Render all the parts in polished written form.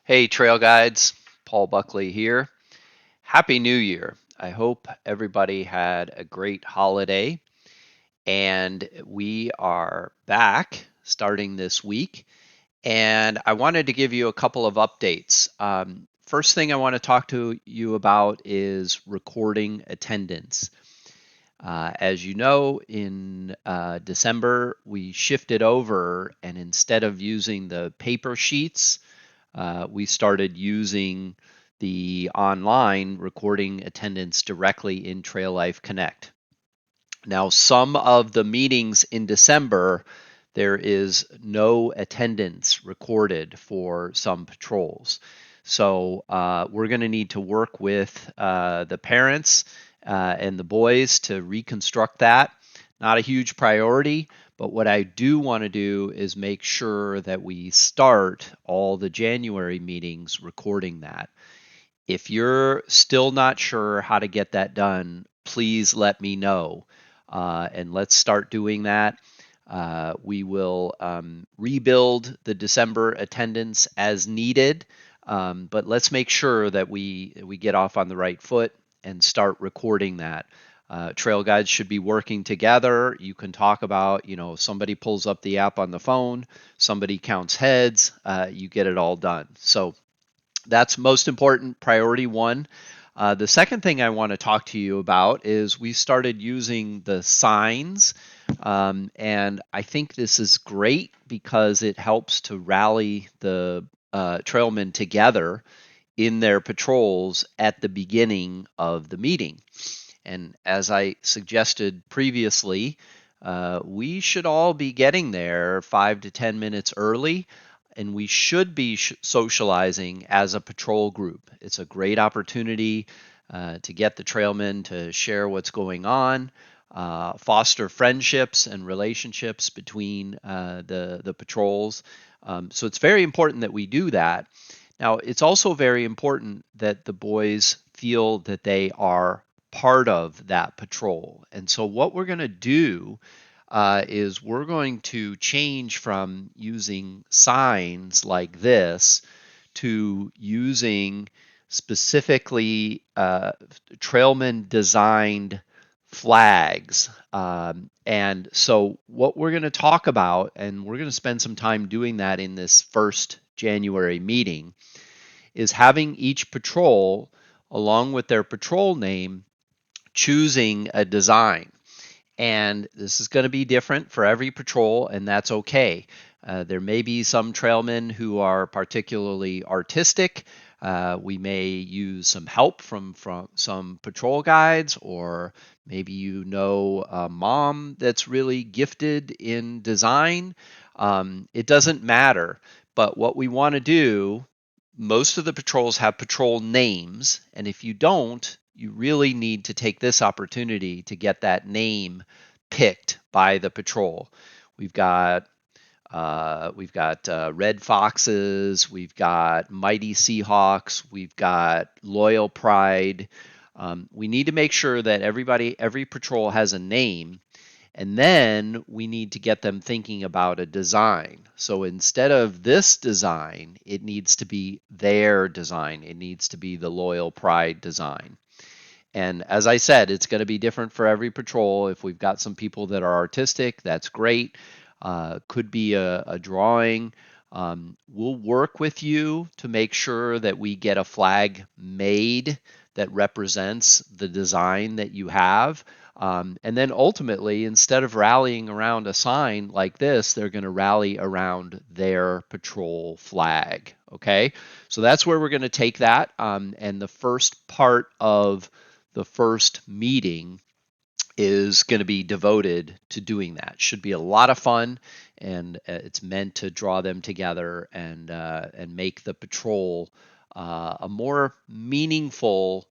Hey, Trail Guides, Paul Buckley here. Happy New Year. I hope everybody had a great holiday, and we are back starting this week. And I wanted to give you a couple of updates. First thing I want to talk to you about is recording attendance. As you know, in December, we shifted over, and instead of using the paper sheets, we started using the online recording attendance directly in Trail Life Connect. Now, some of the meetings in December, there is no attendance recorded for some patrols. So we're going to need to work with the parents and the boys to reconstruct that. Not a huge priority, but what I do want to do is make sure that we start all the January meetings recording that. If you're still not sure how to get that done, please let me know. And let's start doing that. We will rebuild the December attendance as needed, but let's make sure that we get off on the right foot and start recording that. Trail guides should be working together. You can talk about, somebody pulls up the app on the phone, somebody counts heads, you get it all done. So that's most important, priority one. The second thing I want to talk to you about is we started using the signs, and I think this is great because it helps to rally the trailmen together in their patrols at the beginning of the meeting. And as I suggested previously, we should all be getting there 5 to 10 minutes early, and we should be socializing as a patrol group. It's a great opportunity to get the trailmen to share what's going on, foster friendships and relationships between the patrols. So it's very important that we do that. Now, it's also very important that the boys feel that they are part of that patrol. And so, what we're going to do is we're going to change from using signs like this to using specifically trailman designed flags. And so, what we're going to talk about, and we're going to spend some time doing that in this first January meeting, is having each patrol, along with their patrol name, choosing a design. And this is going to be different for every patrol, and that's okay. There may be some trailmen who are particularly artistic. We may use some help from some patrol guides, or maybe a mom that's really gifted in design. It doesn't matter. But what we want to do, most of the patrols have patrol names, and if you don't, you really need to take this opportunity to get that name picked by the patrol. We've got Red Foxes, we've got Mighty Seahawks, we've got Loyal Pride. We need to make sure that every patrol has a name, and then we need to get them thinking about a design. So instead of this design, it needs to be their design. It needs to be the Loyal Pride design. And as I said, it's going to be different for every patrol. If we've got some people that are artistic, that's great. Could be a drawing. We'll work with you to make sure that we get a flag made that represents the design that you have. And then ultimately, instead of rallying around a sign like this, they're going to rally around their patrol flag. Okay, so that's where we're going to take that. And the first part of the first meeting is going to be devoted to doing that. Should be a lot of fun, and it's meant to draw them together and make the patrol a more meaningful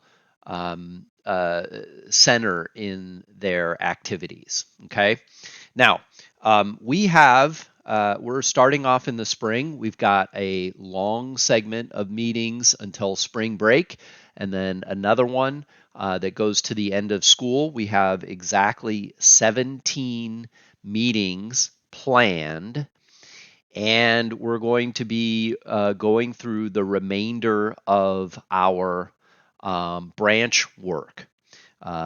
center in their activities. Okay, now we're starting off in the spring. We've got a long segment of meetings until spring break, and then another one that goes to the end of school. We have exactly 17 meetings planned, and we're going to be going through the remainder of our branch work.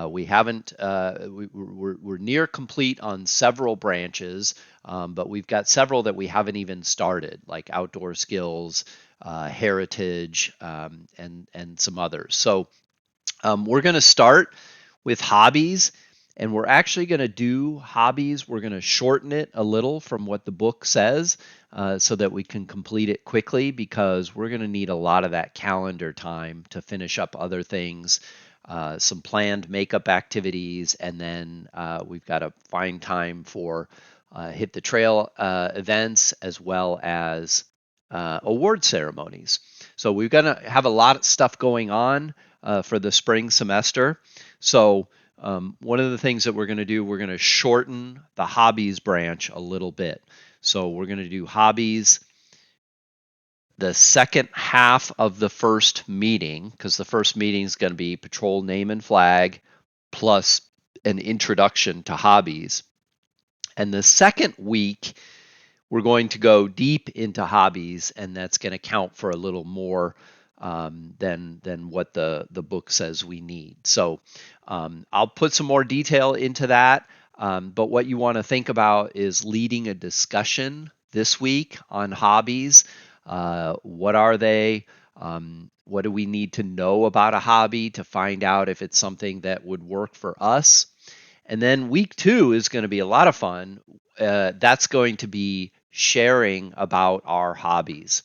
We haven't, we're near complete on several branches, but we've got several that we haven't even started, like outdoor skills, heritage, and some others. So we're going to start with hobbies, and we're actually going to do hobbies. We're going to shorten it a little from what the book says so that we can complete it quickly, because we're going to need a lot of that calendar time to finish up other things, some planned makeup activities, and then we've got to find time for hit the trail events as well as award ceremonies. So we're going to have a lot of stuff going on for the spring semester. So one of the things that we're going to do, we're going to shorten the hobbies branch a little bit. So we're going to do hobbies the second half of the first meeting, because the first meeting is going to be patrol name and flag plus an introduction to hobbies. And the second week, we're going to go deep into hobbies, and that's going to count for a little more than what the book says we need. So I'll put some more detail into that. But what you want to think about is leading a discussion this week on hobbies. What are they? What do we need to know about a hobby to find out if it's something that would work for us? And then week 2 is going to be a lot of fun. That's going to be sharing about our hobbies.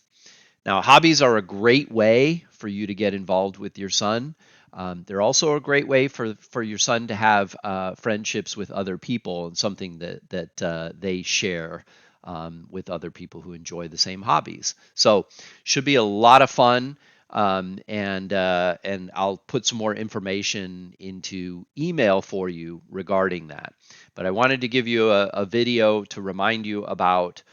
Now, hobbies are a great way for you to get involved with your son. They're also a great way for your son to have friendships with other people, and something that they share with other people who enjoy the same hobbies. So, should be a lot of fun. And I'll put some more information into email for you regarding that. But I wanted to give you a video to remind you about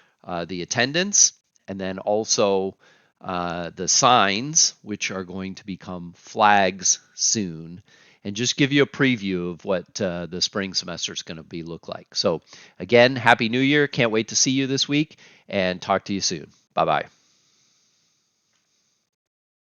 the attendance, and then also the signs, which are going to become flags soon, and just give you a preview of what the spring semester is going to be look like. So again, Happy New Year. Can't wait to see you this week, and talk to you soon. Bye-bye.